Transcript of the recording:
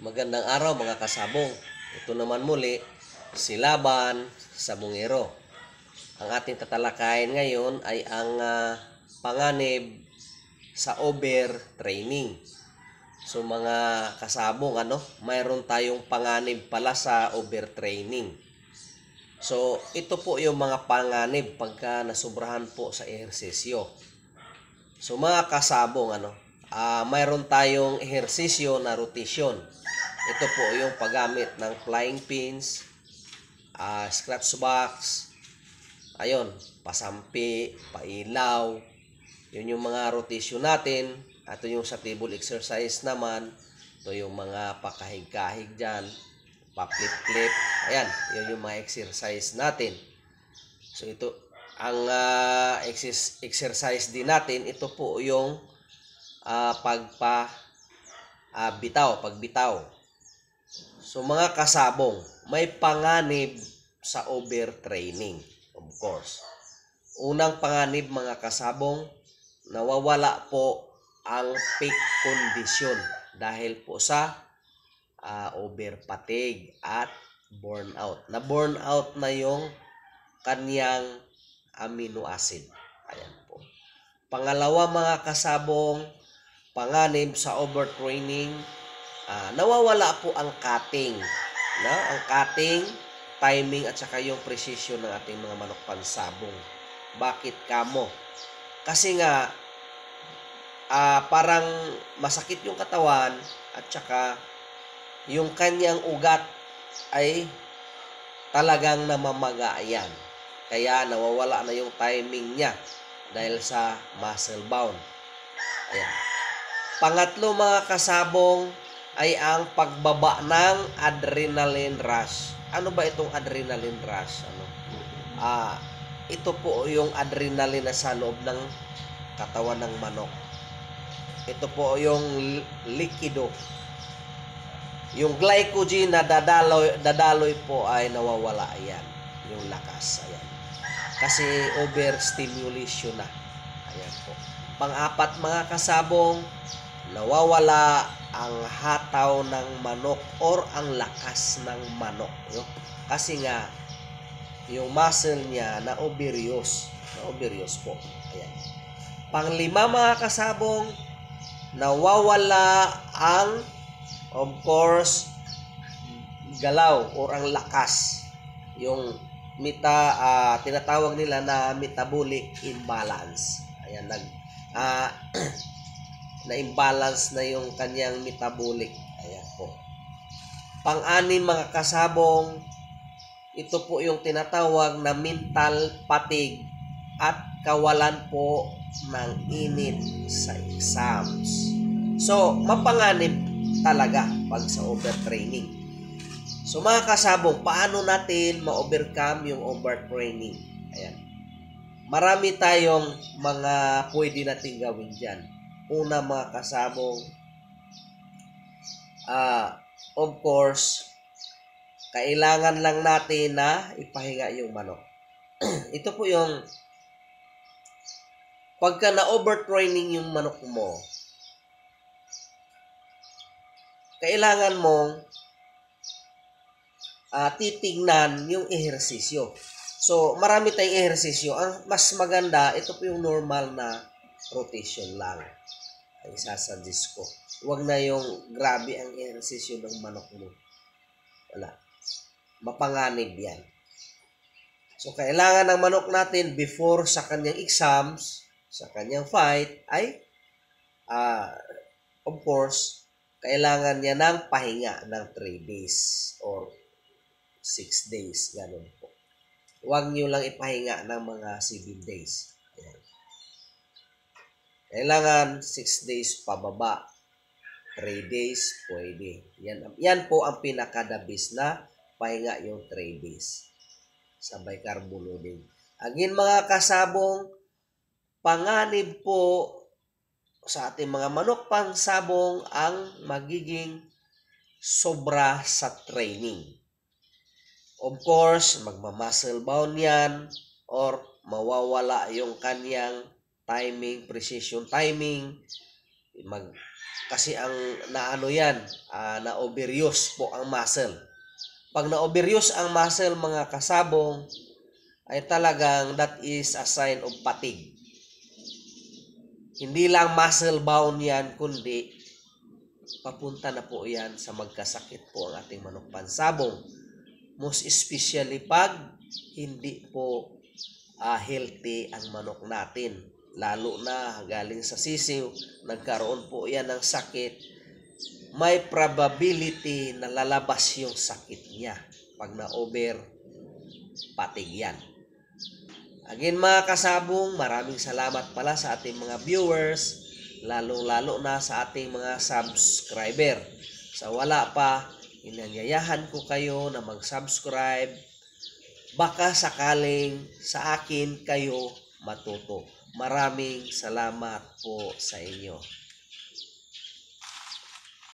Magandang araw mga kasabong. Ito naman muli, si Laban Sabongero. Ang ating tatalakayin ngayon ay ang panganib sa overtraining. So mga kasabong, mayroon tayong panganib pala sa overtraining. So ito po yung mga panganib pagka nasubrahan po sa ehersisyo. So mga kasabong, mayroon tayong ehersisyo na rotation. Ito po yung paggamit ng flying pins, scratch box, ayun, pasampi, pailaw. Yun yung mga rotation natin. At yung sa table exercise naman, ito yung mga pakahig-kahig dyan, pa-flip-flip. Ayan, yun yung mga exercise natin. So ito, ang exercise din natin, ito po yung pagbitaw. So mga kasabong, may panganib sa overtraining, of course. Unang panganib mga kasabong, nawawala po ang peak condition dahil po sa overfatigue at burnout. Na burnout na yung kanyang amino acid. Ayan po. Pangalawa mga kasabong, panganib sa overtraining, nawawala po ang cutting. Ang cutting, timing at saka yung precision ng ating mga manok pansabong. Bakit kamo? Kasi nga, parang masakit yung katawan at saka yung kanyang ugat ay talagang namamaga yan. Kaya nawawala na yung timing niya dahil sa muscle bound. Ayan. Pangatlo mga kasabong ay ang pagbaba ng adrenaline rush. Ano ba itong adrenaline rush? Ito po yung adrenaline na sa loob ng katawan ng manok. Ito po yung likido. Yung glycogen na dadaloy po ay nawawala. Ayan. Yung lakas. Ayan. Kasi overstimulation na. Ayan po. Pang-apat mga kasabong, nawawala ang hataw ng manok or ang lakas ng manok. Kasi nga, yung muscle niya na overuse. Po. Ayan. Panglima mga kasabong, nawawala ang, of course, galaw or ang lakas. Yung tinatawag nila na metabolic imbalance. Ayan, na-imbalance na yung kanyang metabolic. Ayan po. Pang-anim mga kasabong, ito po yung tinatawag na mental fatigue at kawalan po ng init sa exams. So, mapanganib talaga pag sa overtraining. So mga kasabong, paano natin ma-overcome yung overtraining? Ayan. Marami tayong mga pwede nating gawin dyan. Una mga kasabong, of course, kailangan lang natin na ipahinga yung manok. Ito po yung pagka na-overtraining yung manok mo, kailangan mong titignan yung ehersisyo. So, marami tayong ehersisyo. Ang mas maganda, ito po yung normal na rotation lang. Ang isasuggest ko. Huwag na yung grabe ang ehersisyo ng manok mo. Wala. Mapanganib yan. So, kailangan ng manok natin before sa kanyang exams, sa kanyang fight, ay, of course, kailangan niya ng pahinga ng 3 days or 6 days. Ganun po. Huwag niyo lang ipahinga ng mga 7 days. Ayan. Kailangan 6 days pababa. 3 days, pwede. Yan po ang pinaka-the-best na pahinga yung 3 days. Sabay carbo loading. Again mga kasabong, panganib po sa ating mga manok pansabong ang magiging sobra sa training. Of course, magma-muscle bound yan or mawawala yung kanyang timing, precision timing. Kasi ang naano yan, na-overuse po ang muscle. Pag na-overuse ang muscle mga kasabong, ay talagang that is a sign of fatigue. Hindi lang muscle bound yan, kundi papunta na po yan sa magkasakit po ang ating manok pansabong. Most especially pag hindi po healthy ang manok natin. Lalo na galing sa sisiw, nagkaroon po yan ng sakit, may probability na lalabas yung sakit niya pag na-over fatigue yan. Again mga kasabong, maraming salamat pala sa ating mga viewers, lalong-lalo na sa ating mga subscriber. Sa wala pa, inanyayahan ko kayo na mag-subscribe. Baka sakaling sa akin kayo matuto. Maraming salamat po sa inyo.